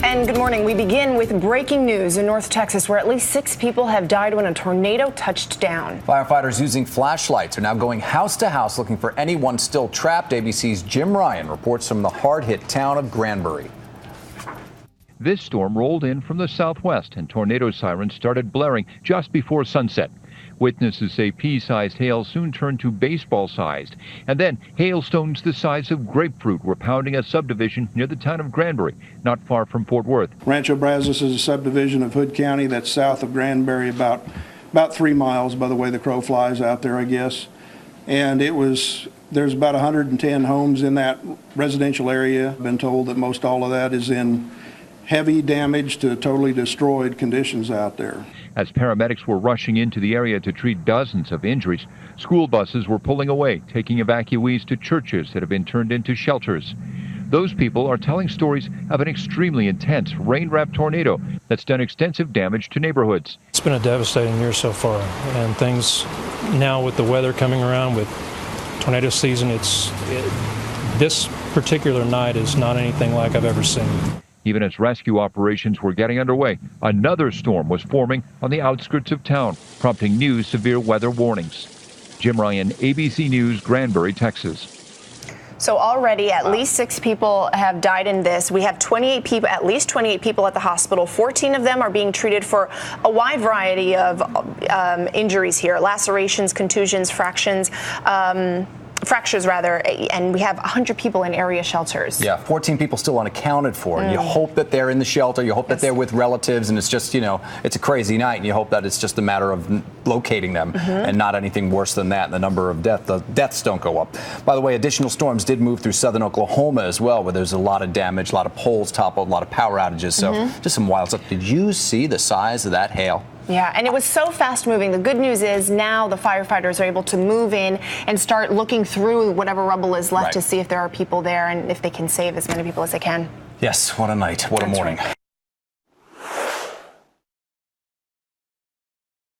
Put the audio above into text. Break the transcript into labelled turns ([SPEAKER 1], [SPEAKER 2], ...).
[SPEAKER 1] And good morning. We begin with breaking news in North Texas, where at least 6 people have died when a tornado touched down.
[SPEAKER 2] Firefighters using flashlights are now going house to house looking for anyone still trapped. ABC's Jim Ryan reports from the hard-hit town of Granbury.
[SPEAKER 3] This storm rolled in from the southwest, and tornado sirens started blaring just before sunset. Witnesses say pea-sized hail soon turned to baseball-sized, and then hailstones the size of grapefruit were pounding a subdivision near the town of Granbury, not far from Fort Worth.
[SPEAKER 4] Rancho Brazos is a subdivision of Hood County that's south of Granbury, about 3 miles by the way the crow flies out there, I guess. And there's about 110 homes in that residential area. I've been told that most all of that is in heavy damage to totally destroyed conditions out there.
[SPEAKER 3] As paramedics were rushing into the area to treat dozens of injuries, school buses were pulling away, taking evacuees to churches that have been turned into shelters. Those people are telling stories of an extremely intense rain-wrapped tornado that's done extensive damage to neighborhoods.
[SPEAKER 5] It's been a devastating year so far, and things now with the weather coming around with tornado season, this particular night is not anything like I've ever seen.
[SPEAKER 3] Even as rescue operations were getting underway, another storm was forming on the outskirts of town, prompting new severe weather warnings. Jim Ryan, ABC News, Granbury, Texas.
[SPEAKER 1] So already at least 6 people have died in this. We have 28 people, at least 28 people at the hospital. 14 of them are being treated for a wide variety of injuries here: lacerations, contusions, fractures, and we have 100 people in area shelters.
[SPEAKER 2] Yeah, 14 people still unaccounted for. And you hope that they're in the shelter. You hope that they're with relatives, and it's just, it's a crazy night, and you hope that it's just a matter of locating them and not anything worse than that. And the number of deaths don't go up. By the way, additional storms did move through southern Oklahoma as well, where there's a lot of damage, a lot of poles toppled, a lot of power outages. So just some wild stuff. Did you see the size of that hail?
[SPEAKER 1] Yeah, and it was so fast moving. The good news is now the firefighters are able to move in and start looking through whatever rubble is left to see if there are people there and if they can save as many people as they can.
[SPEAKER 2] Yes, what a night. What a morning. Right.